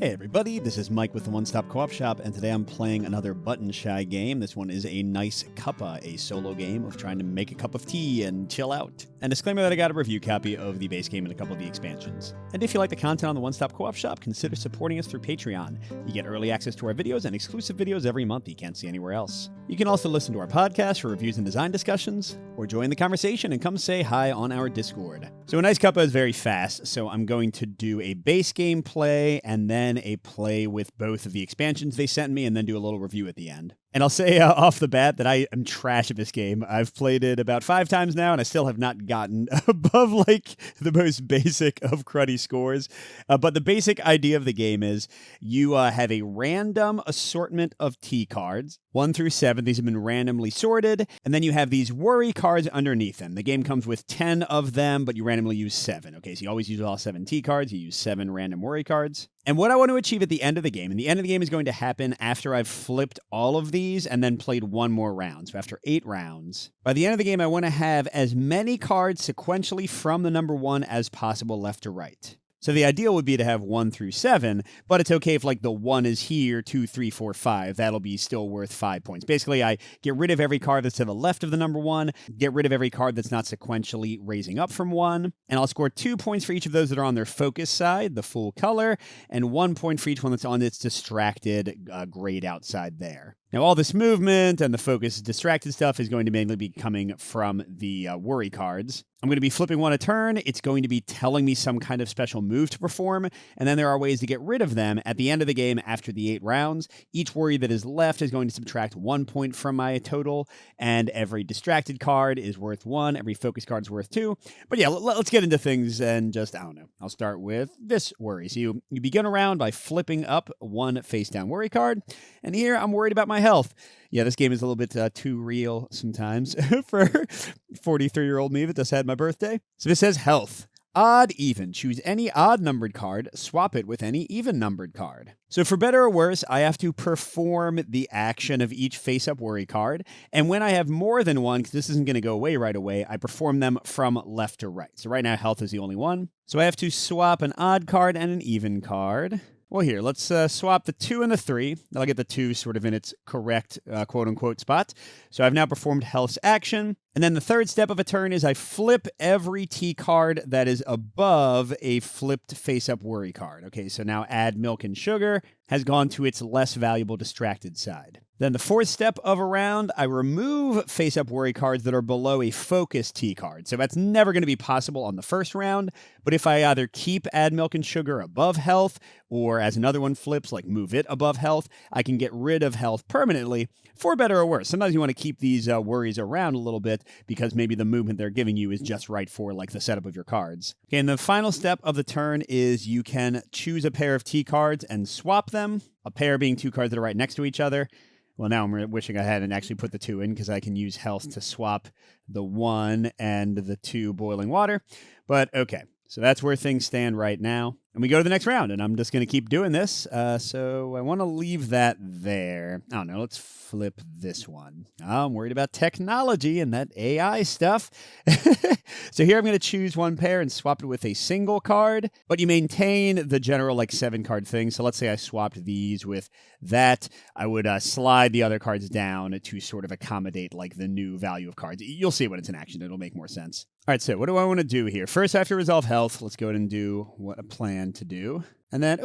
Hey everybody, this is Mike with the One Stop Co-op Shop, and today I'm playing another button shy game. This one is a Nice Cuppa, a solo game of trying to make a cup of tea and chill out. And disclaimer that I got a review copy of the base game and a couple of the expansions. And if you like the content on the One Stop Co-op Shop, consider supporting us through Patreon. You get early access to our videos and exclusive videos every month you can't see anywhere else. You can also listen to our podcast for reviews and design discussions, or join the conversation and come say hi on our Discord. So a Nice Cuppa is very fast, so I'm going to do a base game play and then a play with both of the expansions they sent me, and then do a little review at the end. And I'll say off the bat that I am trash at this game. I've played it about 5 times now, and I still have not gotten above, like, the most basic of cruddy scores. But the basic idea of the game is you have a random assortment of T cards, 1 through 7. These have been randomly sorted, and then you have these worry cards underneath them. The game comes with 10 of them, but you randomly use 7. Okay, so you always use all 7 T cards. You use 7 random worry cards. And what I want to achieve at the end of the game, and the end of the game is going to happen after I've flipped all of these and then played one more round. So after 8 rounds, by the end of the game, I want to have as many cards sequentially from the number 1 as possible left to right. So the ideal would be to have 1 through 7, but it's okay if like the 1 is here, 2, 3, 4, 5. That'll be still worth 5 points. Basically, I get rid of every card that's to the left of the number 1, get rid of every card that's not sequentially raising up from 1, and I'll score 2 points for each of those that are on their focus side, the full color, and 1 point for each one that's on its distracted grayed outside there. Now, all this movement and the focus distracted stuff is going to mainly be coming from the worry cards. I'm going to be flipping 1 a turn. It's going to be telling me some kind of special move to perform, and then there are ways to get rid of them at the end of the game after the 8 rounds. Each worry that is left is going to subtract 1 point from my total, and every distracted card is worth 1. Every focus card is worth 2. But yeah, let's get into things and just, I don't know. I'll start with this worry. So you begin a round by flipping up 1 face-down worry card, and here I'm worried about my health. Yeah, this game is a little bit too real sometimes for 43-year-old me that just had my birthday. So this says health. Odd, even. Choose any odd-numbered card, swap it with any even-numbered card. So for better or worse, I have to perform the action of each face-up worry card, and when I have more than one, because this isn't going to go away right away, I perform them from left to right. So right now, health is the only one. So I have to swap an odd card and an even card. Well, here, let's swap the 2 and the 3. That'll get the 2 sort of in its correct quote-unquote spot. So I've now performed health's action. And then the third step of a turn is I flip every T card that is above a flipped face-up worry card. Okay, so now add milk and sugar has gone to its less valuable distracted side. Then the fourth step of a round, I remove face-up worry cards that are below a focus T card. So that's never going to be possible on the first round, but if I either keep add milk and sugar above health, or as another one flips, like move it above health, I can get rid of health permanently, for better or worse. Sometimes you want to keep these worries around a little bit, because maybe the movement they're giving you is just right for like the setup of your cards. Okay, and the final step of the turn is you can choose a pair of T cards and swap them, a pair being 2 cards that are right next to each other. Well, now I'm wishing I hadn't actually put the 2 in, because I can use health to swap the 1 and the 2 boiling water. But okay, so that's where things stand right now. And we go to the next round, and I'm just going to keep doing this. So I want to leave that there. I don't know, let's flip this one. Oh, I'm worried about technology and that AI stuff. So here I'm going to choose 1 pair and swap it with a single card, but you maintain the general like 7 card thing. So let's say I swapped these with that. I would slide the other cards down to sort of accommodate like the new value of cards. You'll see when it's in action. It'll make more sense. All right, so what do I want to do here? First, I have to resolve health. Let's go ahead and do what I plan to do. And then,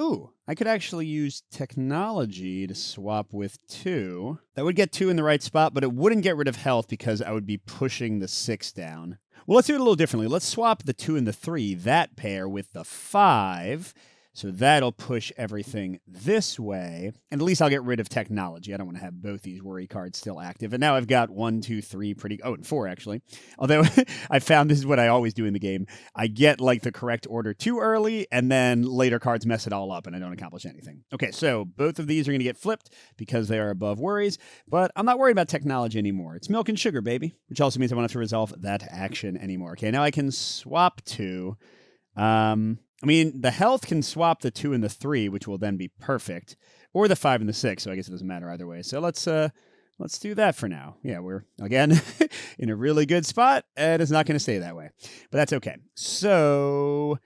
I could actually use technology to swap with 2. That would get 2 in the right spot, but it wouldn't get rid of health because I would be pushing the 6 down. Well, let's do it a little differently. Let's swap the 2 and the 3, that pair, with the 5. So that'll push everything this way. And at least I'll get rid of technology. I don't want to have both these worry cards still active. And now I've got 1, 2, 3 and 4 actually. Although I found this is what I always do in the game. I get like the correct order too early, and then later cards mess it all up and I don't accomplish anything. Okay, so both of these are going to get flipped because they are above worries. But I'm not worried about technology anymore. It's milk and sugar, baby. Which also means I won't have to resolve that action anymore. Okay, now I can swap 2. I mean, the health can swap the 2 and the 3, which will then be perfect, or the 5 and the 6, so I guess it doesn't matter either way. So let's do that for now. Yeah, we're, again, in a really good spot, and it's not going to stay that way. But that's okay. So,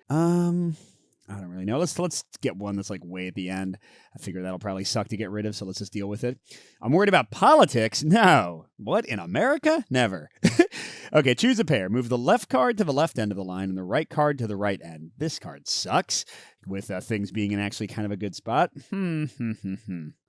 I don't really know. Let's get one that's like way at the end. I figure that'll probably suck to get rid of, so let's just deal with it. I'm worried about politics. No. What, in America? Never. Okay, choose a pair. Move the left card to the left end of the line and the right card to the right end. This card sucks, with things being in actually kind of a good spot. So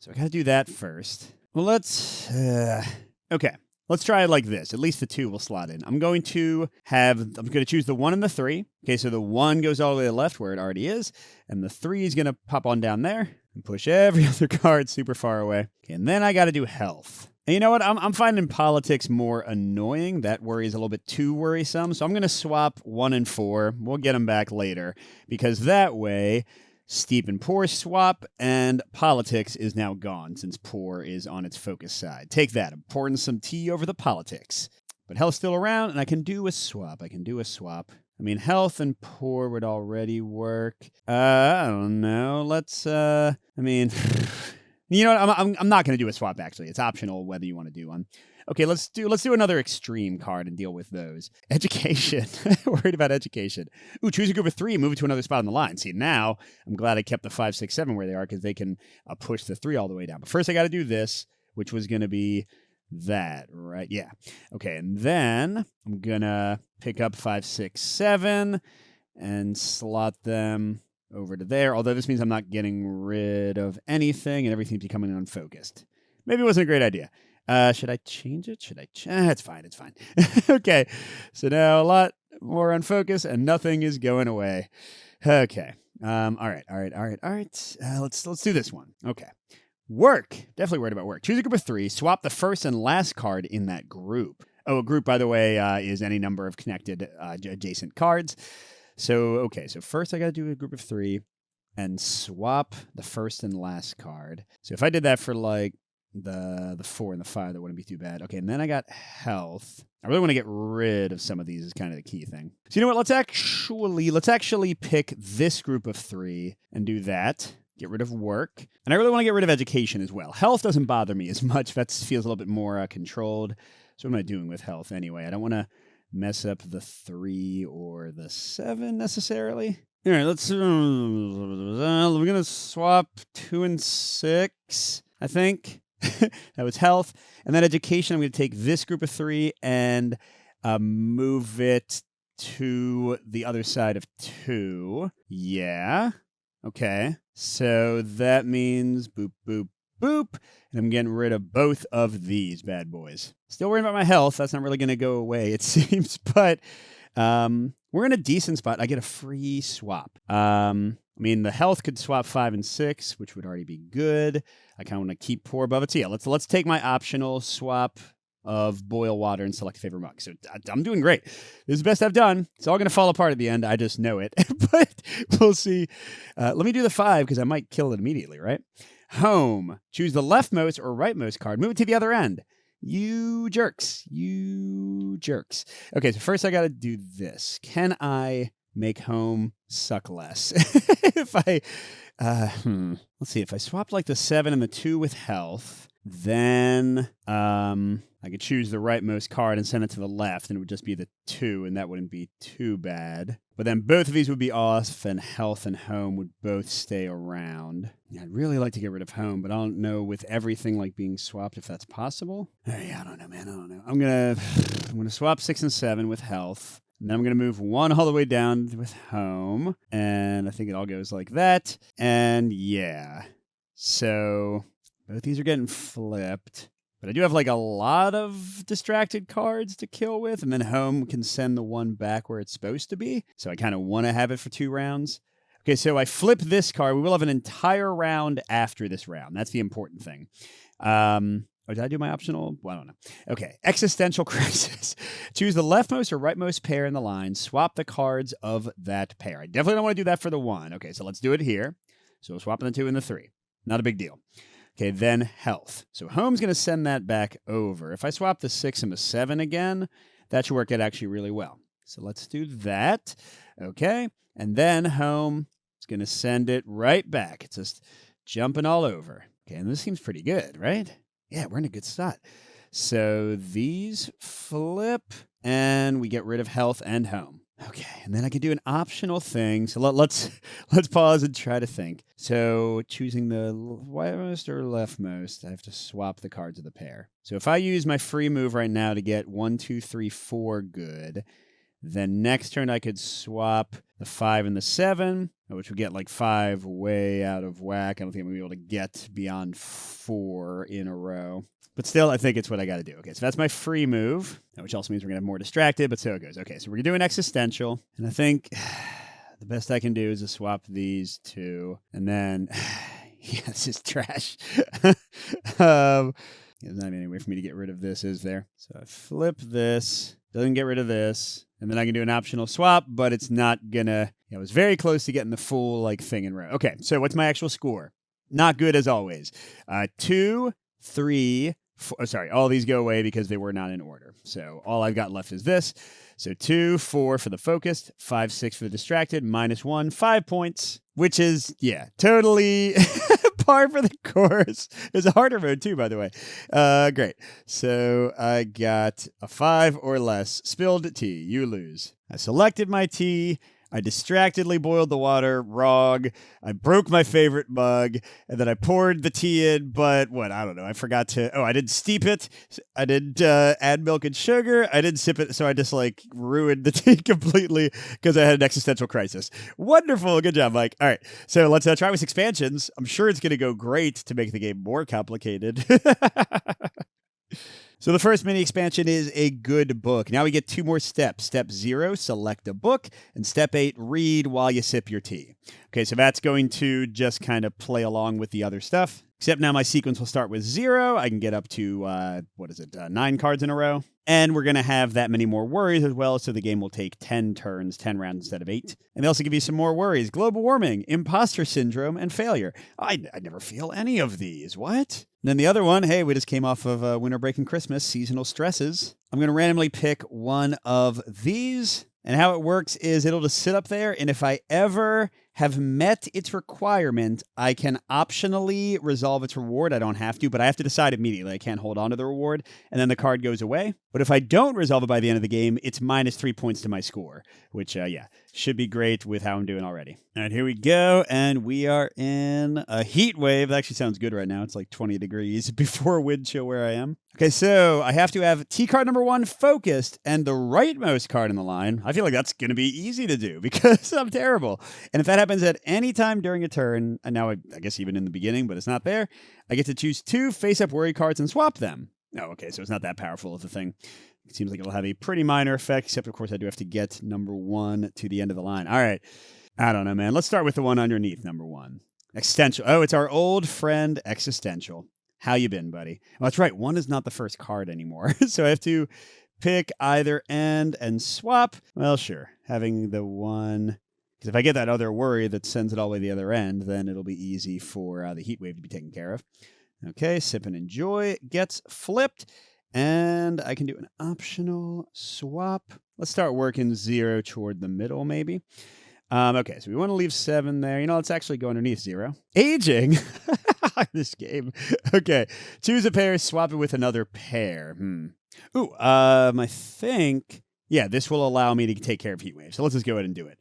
I gotta do that first. Well, let's... Okay. Let's try it like this. At least the 2 will slot in. I'm going to choose the 1 and the 3. Okay, so the 1 goes all the way to the left where it already is, and the 3 is going to pop on down there and push every other card super far away. Okay, and then I got to do health. And you know what? I'm finding politics more annoying. That worry is a little bit too worrisome, so I'm going to swap 1 and 4. We'll get them back later, because that way... Steep and poor swap, and politics is now gone since poor is on its focus side. Take that. I'm pouring some tea over the politics. But health's still around, and I can do a swap. I mean, health and poor would already work. I don't know. Let's, you know what? I'm not going to do a swap, actually. It's optional whether you want to do one. Okay, let's do another extreme card and deal with those. Education. Worried about education. Ooh, choose a group of 3 and move it to another spot on the line. See, now I'm glad I kept the 5, 6, 7 where they are because they can push the 3 all the way down. But first I got to do this, which was going to be that, right? Yeah. Okay, and then I'm going to pick up 5, 6, 7 and slot them over to there. Although this means I'm not getting rid of anything and everything's becoming unfocused. Maybe it wasn't a great idea. Should I change it? It's fine. Okay. So now a lot more unfocused and nothing is going away. Okay. All right. Let's do this one. Okay. Work. Definitely worried about work. Choose a group of 3. Swap the first and last card in that group. Oh, a group, by the way, is any number of connected adjacent cards. So first I got to do a group of 3 and swap the first and last card. So if I did that for like the 4 and the 5, that wouldn't be too bad. Okay, and then I got health. I really want to get rid of some of these is kind of the key thing. So you know what? Let's actually pick this group of 3 and do that. Get rid of work. And I really want to get rid of education as well. Health doesn't bother me as much. That feels a little bit more controlled. So what am I doing with health anyway? I don't want to mess up the 3 or the 7 necessarily. All right, we're going to swap 2 and 6, I think. That was health. And then education, I'm going to take this group of 3 and move it to the other side of 2. Yeah. Okay. So that means boop, boop, boop. And I'm getting rid of both of these bad boys. Still worrying about my health. That's not really going to go away, it seems. But we're in a decent spot. I get a free swap. The health could swap 5 and 6, which would already be good. I kind of want to keep poor above it. So yeah, let's take my optional swap of boil water and select favorite mug. So I'm doing great. This is the best I've done. It's all going to fall apart at the end. I just know it. But we'll see. Let me do the 5 because I might kill it immediately, right? Home. Choose the leftmost or rightmost card. Move it to the other end. You jerks. Okay, so first I got to do this. Can I make home suck less? Let's see, if I swap like the 7 and the 2 with health, then I could choose the rightmost card and send it to the left, and it would just be the 2, and that wouldn't be too bad. But then both of these would be off, and health and home would both stay around. Yeah, I'd really like to get rid of home, but I don't know with everything like being swapped if that's possible. Yeah, I don't know, man. I don't know. I'm gonna swap 6 and 7 with health. And then I'm going to move 1 all the way down with home. And I think it all goes like that. And yeah. So both these are getting flipped. But I do have like a lot of distracted cards to kill with. And then home can send the 1 back where it's supposed to be. So I kind of want to have it for 2 rounds. Okay, so I flip this card. We will have an entire round after this round. That's the important thing. Or did I do my optional? Well, I don't know. Okay, existential crisis. Choose the leftmost or rightmost pair in the line. Swap the cards of that pair. I definitely don't want to do that for the 1. Okay, so let's do it here. So we're swapping the 2 and the 3. Not a big deal. Okay, then health. So home's going to send that back over. If I swap the 6 and the 7 again, that should work out actually really well. So let's do that. Okay, and then home is going to send it right back. It's just jumping all over. Okay, and this seems pretty good, right? Yeah, we're in a good spot. So these flip, and we get rid of health and home. Okay, and then I can do an optional thing. So let's pause and try to think. So choosing the rightmost or leftmost, I have to swap the cards of the pair. So if I use my free move right now to get 1, 2, 3, 4 good, then next turn I could swap the 5 and the 7, which would get like 5 way out of whack. I don't think I'm going to be able to get beyond 4 in a row. But still, I think it's what I got to do. Okay, so that's my free move, which also means we're going to have more distracted, but so it goes. Okay, so we're doing existential, and I think the best I can do is to swap these two, and then, yeah, this is trash. There's not even any way for me to get rid of this, is there? So I flip this, doesn't get rid of this, and then I can do an optional swap, but it's not gonna, I was very close to getting the full like thing in row. Okay, so what's my actual score? Not good as always. 2, 3, 4, sorry, all these go away because they were not in order. So all I've got left is this. So 2, 4 for the focused, 5, 6 for the distracted, -1, 5 points, which is, yeah, totally par for the course. There's a harder mode too, by the way. Great. So I got a 5 or less spilled tea. You lose. I selected my tea. I distractedly boiled the water, wrong. I broke my favorite mug, and then I poured the tea in, but I don't know. I forgot to, I didn't steep it. I didn't add milk and sugar. I didn't sip it, so I just ruined the tea completely because I had an existential crisis. Wonderful. Good job, Mike. All right, so let's try with expansions. I'm sure it's going to go great to make the game more complicated. So the first mini expansion is a good book. Now we get 2 more steps. Step 0, select a book. And step 8, read while you sip your tea. Okay, so that's going to just kind of play along with the other stuff. Except now my sequence will start with 0. I can get up to, 9 cards in a row. And we're going to have that many more worries as well, so the game will take 10 turns, 10 rounds instead of 8. And they also give you some more worries. Global warming, imposter syndrome, and failure. I never feel any of these. What? And then the other one, hey, we just came off of winter break and Christmas, seasonal stresses. I'm going to randomly pick one of these. And how it works is it'll just sit up there, and if I ever have met its requirement, I can optionally resolve its reward. I don't have to, but I have to decide immediately. I can't hold on to the reward, and then the card goes away. But if I don't resolve it by the end of the game, it's -3 points to my score, which, should be great with how I'm doing already. All right, here we go, and we are in a heat wave. That actually sounds good right now. It's like 20 degrees before wind chill where I am. Okay, so I have to have T card number 1 focused and the rightmost card in the line. I feel like that's going to be easy to do because I'm terrible. And if that happens at any time during a turn, and now I guess even in the beginning, but it's not there, I get to choose 2 face-up worry cards and swap them. Oh, okay, so it's not that powerful of a thing. It seems like it'll have a pretty minor effect, except, of course, I do have to get number 1 to the end of the line. All right. I don't know, man. Let's start with the one underneath number 1. Existential. Oh, it's our old friend, Existential. How you been, buddy? Well, that's right. 1 is not the first card anymore. So I have to pick either end and swap. Well, sure. Having the 1... Because if I get that other worry that sends it all the way to the other end, then it'll be easy for the heat wave to be taken care of. Okay, sip and enjoy gets flipped. And I can do an optional swap. Let's start working 0 toward the middle, maybe. Okay, so we want to leave 7 there. Let's actually go underneath 0. Aging? This game. Okay, choose a pair, swap it with another pair. Ooh, I think, this will allow me to take care of heat wave. So let's just go ahead and do it.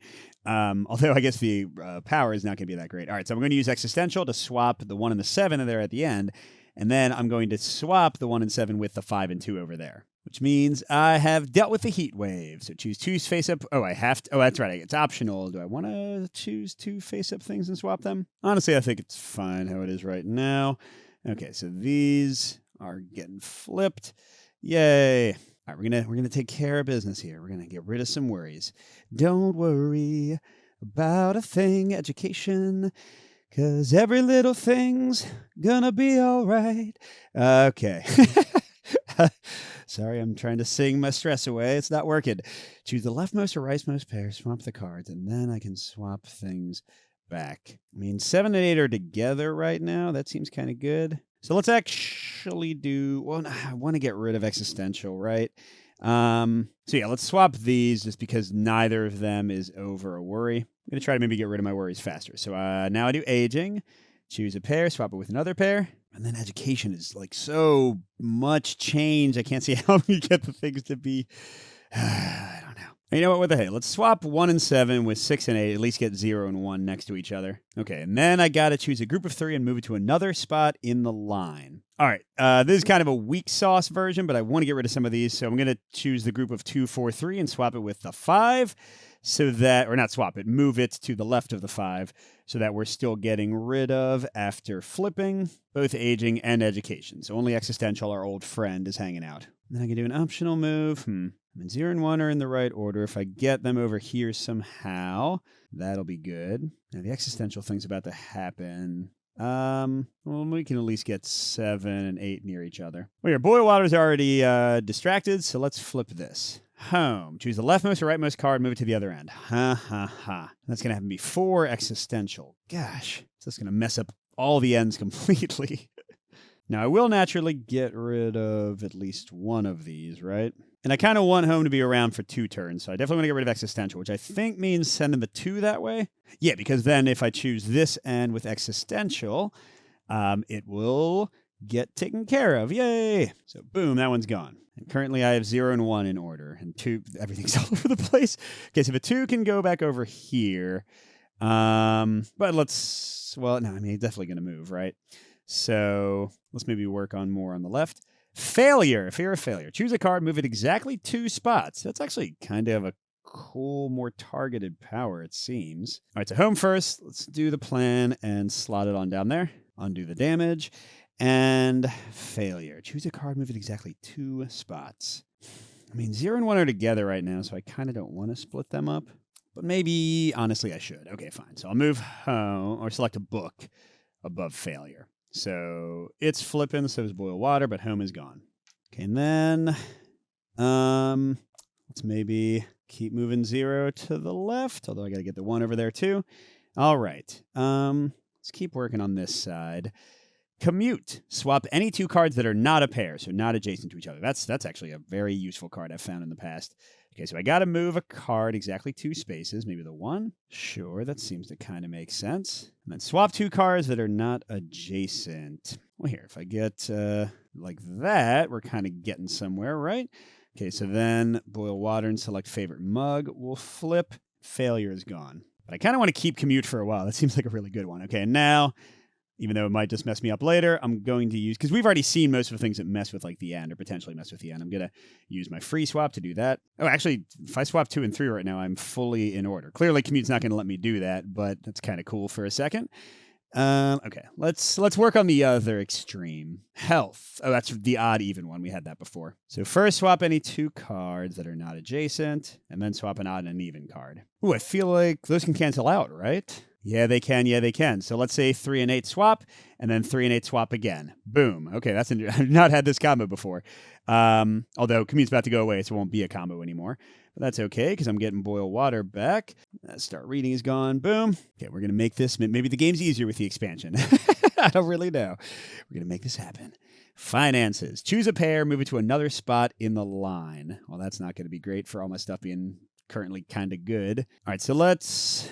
Although I guess the power is not going to be that great. All right, so I'm going to use existential to swap the 1 and the 7 there at the end. And then I'm going to swap the 1 and 7 with the 5 and 2 over there, which means I have dealt with the heat wave. So choose 2 face-up. Oh, I have to. Oh, that's right. It's optional. Do I want to choose 2 face-up things and swap them? Honestly, I think it's fine how it is right now. Okay, so these are getting flipped. Yay. All right, we're gonna take care of business here. We're gonna get rid of some worries. Don't worry about a thing, education. 'Cause every little thing's gonna be all right. Okay. Sorry, I'm trying to sing my stress away. It's not working. Choose the leftmost or rightmost pair, swap the cards, and then I can swap things back. 7 and 8 are together right now. That seems kind of good. So let's actually do... I want to get rid of existential, right? Let's swap these just because neither of them is over a worry. I'm going to try to maybe get rid of my worries faster. So now I do aging, choose a pair, swap it with another pair. And then education is so much change. I can't see how we get the things to be. I don't know. Hey, you know what the hey? Let's swap 1 and 7 with 6 and 8. At least get 0 and 1 next to each other. Okay, and then I got to choose a group of 3 and move it to another spot in the line. All right, this is kind of a weak sauce version, but I want to get rid of some of these. So I'm going to choose the group of 2, 4, 3 and swap it with the 5 so that, or not swap it, move it to the left of the 5 so that we're still getting rid of, after flipping, both aging and education. So only existential, our old friend, is hanging out. And then I can do an optional move. I mean, 0 and 1 are in the right order. If I get them over here somehow, that'll be good. Now, the existential thing's about to happen. Well, we can at least get 7 and 8 near each other. Well, your boil water's already distracted, so let's flip this. Home. Choose the leftmost or rightmost card, move it to the other end. Ha, ha, ha. That's going to have to be 4 existential. Gosh, so that's going to mess up all the ends completely. Now, I will naturally get rid of at least one of these, right? And I kind of want home to be around for 2 turns, so I definitely want to get rid of existential, which I think means sending the 2 that way. Yeah, because then if I choose this end with existential, it will get taken care of. Yay! So boom, that one's gone. And currently I have 0 and 1 in order, and 2, everything's all over the place. Okay, so the 2 can go back over here. But let's, well, no, I mean, it's definitely going to move, right? So let's maybe work on more on the left. Failure. Fear of failure. Choose a card, move it exactly 2 spots. That's actually kind of a cool, more targeted power, it seems. All right, so home first. Let's do the plan and slot it on down there. Undo the damage. And failure. Choose a card, move it exactly 2 spots. I mean, 0 and 1 are together right now, so I kind of don't want to split them up. But maybe, honestly, I should. Okay, fine. So I'll move home, or select a book above failure. So it's flipping, so is boil water, but home is gone. Okay, and then let's maybe keep moving 0 to the left, although I got to get the 1 over there too. All right, let's keep working on this side. Commute. Swap any 2 cards that are not a pair, so not adjacent to each other. That's actually a very useful card I've found in the past. Okay, so I got to move a card exactly 2 spaces, maybe the 1. Sure, that seems to kind of make sense. And then swap 2 cards that are not adjacent. Well, here, if I get like that, we're kind of getting somewhere, right? Okay, so then boil water and select favorite mug. We'll flip. Failure is gone. But I kind of want to keep commute for a while. That seems like a really good one. Okay, and now, even though it might just mess me up later, I'm going to use, because we've already seen most of the things that mess with like the end or potentially mess with the end. I'm going to use my free swap to do that. Oh, actually, if I swap 2 and 3 right now, I'm fully in order. Clearly, commute's not going to let me do that, but that's kind of cool for a second. Okay, let's work on the other extreme. Health. Oh, that's the odd even one. We had that before. So first swap any 2 cards that are not adjacent, and then swap an odd and an even card. Ooh, I feel like those can cancel out, right? Yeah, they can. Yeah, they can. So let's say 3 and 8 swap, and then 3 and 8 swap again. Boom. Okay, that's I've not had this combo before. Although commute's about to go away, so it won't be a combo anymore. But that's okay, because I'm getting boil water back. Start reading is gone. Boom. Okay, we're going to make this. Maybe the game's easier with the expansion. I don't really know. We're going to make this happen. Finances. Choose a pair, move it to another spot in the line. Well, that's not going to be great for all my stuff being currently kind of good. All right, so let's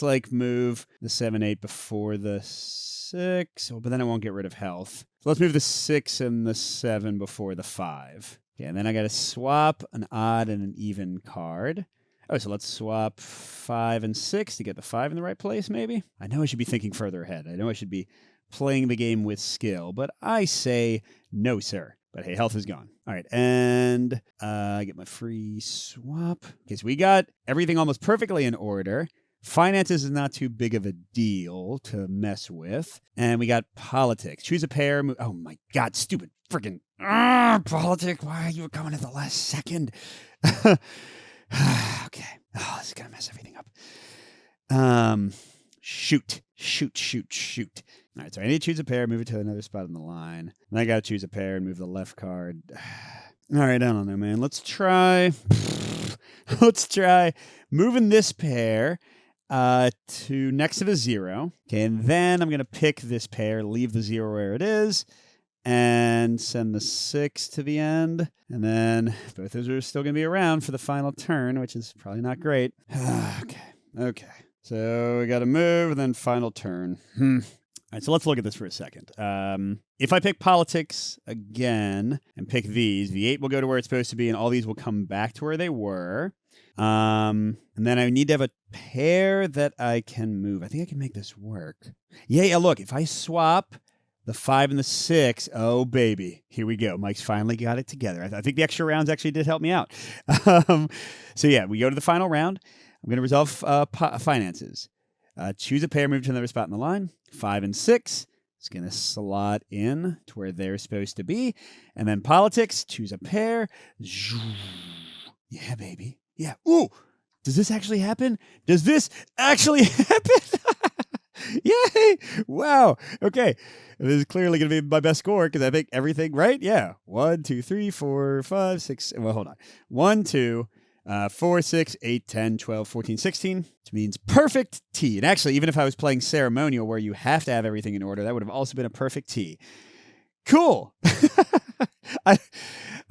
like move the 7, 8 before the 6. Oh, but then I won't get rid of health. So let's move the 6 and the 7 before the 5. Okay, and then I got to swap an odd and an even card. Oh, so let's swap 5 and 6 to get the 5 in the right place, maybe? I know I should be thinking further ahead. I know I should be playing the game with skill, but I say no, sir. But hey, health is gone. All right, and I get my free swap. Okay, so we got everything almost perfectly in order. Finances is not too big of a deal to mess with. And we got politics. Choose a pair. Oh my God, stupid freaking politics. Why are you coming at the last second? Okay. Oh, this is going to mess everything up. Shoot. All right, so I need to choose a pair, move it to another spot on the line. And I got to choose a pair and move the left card. All right, I don't know, man. Let's try moving this pair to next to the 0. Okay, and then I'm going to pick this pair, leave the 0 where it is, and send the 6 to the end. And then both those are still going to be around for the final turn, which is probably not great. Okay. So we got to move, and then final turn. All right, so let's look at this for a second. If I pick politics again and pick these, the 8 will go to where it's supposed to be, and all these will come back to where they were. And then I need to have a pair that I can move. I think I can make this work. Yeah, look, if I swap the 5 and the 6, oh, baby. Here we go. Mike's finally got it together. I think the extra rounds actually did help me out. So, yeah, we go to the final round. I'm going to resolve finances. Choose a pair, move to another spot in the line. 5 and 6. It's going to slot in to where they're supposed to be. And then politics, choose a pair. Yeah, baby. Yeah. Ooh, does this actually happen? Does this actually happen? Yay! Wow. Okay. This is clearly going to be my best score because I think everything right. Yeah. 1, 2, 3, 4, 5, 6. Well, hold on. 1, 2, 4, 6, 8, 10, 12, 14, 16, which means perfect T. And actually, even if I was playing ceremonial where you have to have everything in order, that would have also been a perfect T. Cool. I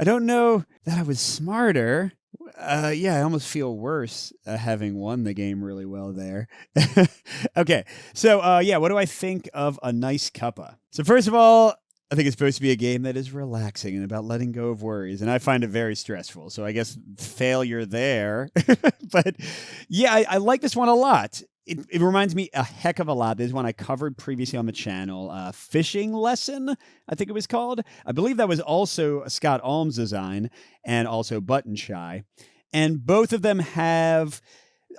don't know that I was smarter. Yeah, I almost feel worse having won the game really well there. Okay, so yeah, what do I think of a Nice Cuppa? So first of all, I think it's supposed to be a game that is relaxing and about letting go of worries, and I find it very stressful. So I guess failure there. But yeah, I like this one a lot. It reminds me a heck of a lot. There's one I covered previously on the channel, Fishing Lesson, I think it was called. I believe that was also a Scott Alm's design and also Button Shy. And both of them have,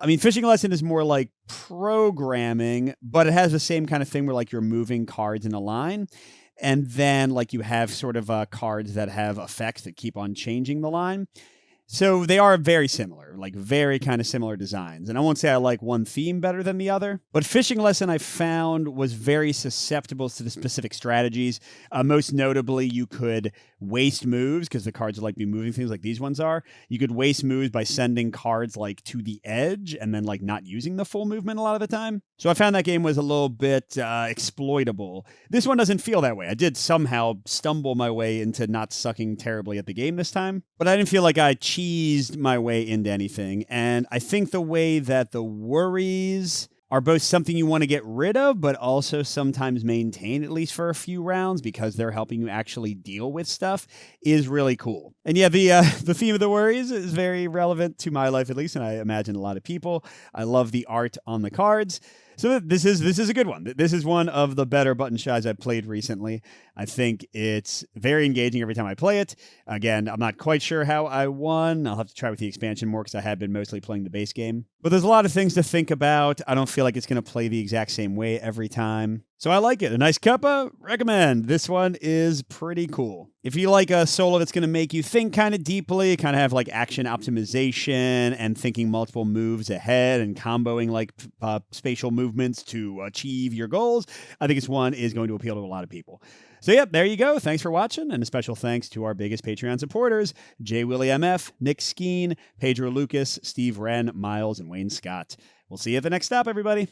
I mean, Fishing Lesson is more like programming, but it has the same kind of thing where like you're moving cards in a line. And then like you have sort of cards that have effects that keep on changing the line. So they are very similar, like very kind of similar designs. And I won't say I like one theme better than the other, but Fishing Lesson I found was very susceptible to the specific strategies. Most notably, you could waste moves because the cards are like be moving things like these ones are. You could waste moves by sending cards like to the edge and then like not using the full movement a lot of the time. So I found that game was a little bit exploitable. This one doesn't feel that way. I did somehow stumble my way into not sucking terribly at the game this time, but I didn't feel like I cheesed my way into anything. And I think the way that the worries are both something you want to get rid of, but also sometimes maintain at least for a few rounds because they're helping you actually deal with stuff is really cool. And yeah, the theme of the worries is very relevant to my life at least, and I imagine a lot of people. I love the art on the cards. So this is a good one. This is one of the better Button Shies I've played recently. I think it's very engaging every time I play it. Again, I'm not quite sure how I won. I'll have to try with the expansion more because I have been mostly playing the base game. But there's a lot of things to think about. I don't feel like it's going to play the exact same way every time. So I like it. A Nice Cuppa, recommend. This one is pretty cool. If you like a solo that's going to make you think kind of deeply, kind of have like action optimization and thinking multiple moves ahead and comboing like spatial movements to achieve your goals, I think this one is going to appeal to a lot of people. So, yep, there you go. Thanks for watching, and a special thanks to our biggest Patreon supporters, J. Willie MF, Nick Skeen, Pedro Lucas, Steve Wren, Miles, and Wayne Scott. We'll see you at the next stop, everybody.